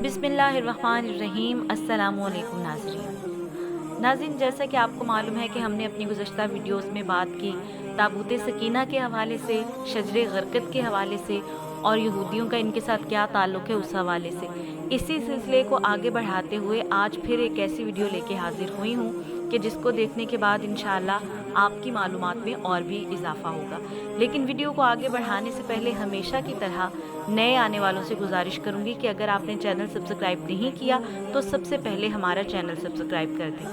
बिस्मिल्लाहिर्रहमानिर्रहीम। अस्सलामु अलैकुम नाज़रीन, जैसा कि आपको मालूम है कि हमने अपनी गुज़श्ता वीडियोस में बात की ताबूत सकीना के हवाले से, शजरे गरकत के हवाले से और यहूदियों का इनके साथ क्या ताल्लुक़ है उस हवाले से। इसी सिलसिले को आगे बढ़ाते हुए आज फिर एक ऐसी वीडियो लेके हाज़िर हुई हूँ कि जिसको देखने के बाद इंशाअल्लाह आपकी मालूमात में और भी इजाफ़ा होगा। लेकिन वीडियो को आगे बढ़ाने से पहले हमेशा की तरह नए आने वालों से गुजारिश करूंगी कि अगर आपने चैनल सब्सक्राइब नहीं किया तो सबसे पहले हमारा चैनल सब्सक्राइब कर दें।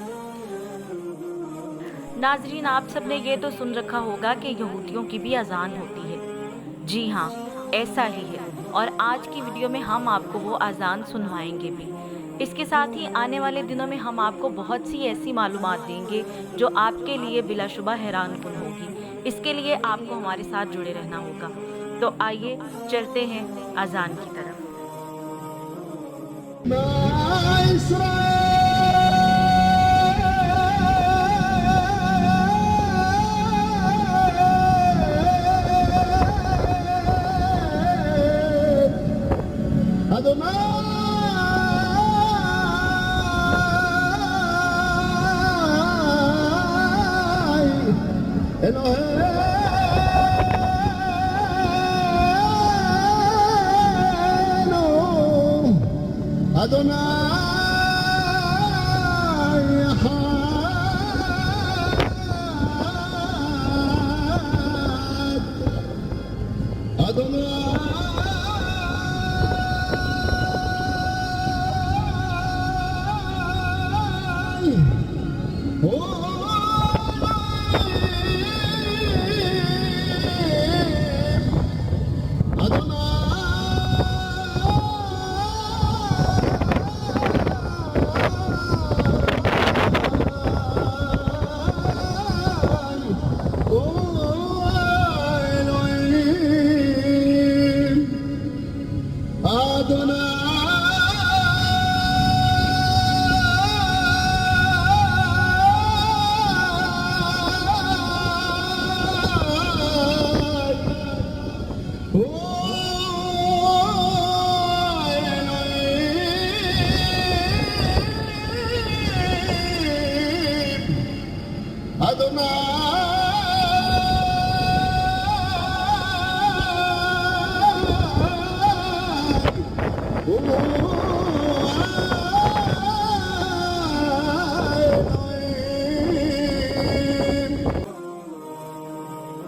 नाजरीन, आप सब ने ये तो सुन रखा होगा कि यहूदियों की भी अजान होती है। जी हाँ, ऐसा ही है और आज की वीडियो में हम आपको वो अजान सुनवाएंगे भी। इसके साथ ही आने वाले दिनों में हम आपको बहुत सी ऐसी मालूमात देंगे जो आपके लिए बिलाशुबा हैरानकुन होगी। इसके लिए आपको हमारे साथ जुड़े रहना होगा। तो आइए चलते हैं अजान की तरफ।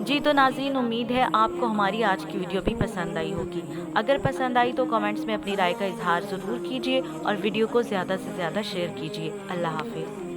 जी तो नाज़रीन, उम्मीद है आपको हमारी आज की वीडियो भी पसंद आई होगी। अगर पसंद आई तो कमेंट्स में अपनी राय का इजहार ज़रूर कीजिए और वीडियो को ज़्यादा से ज़्यादा शेयर कीजिए। अल्लाह हाफिज़।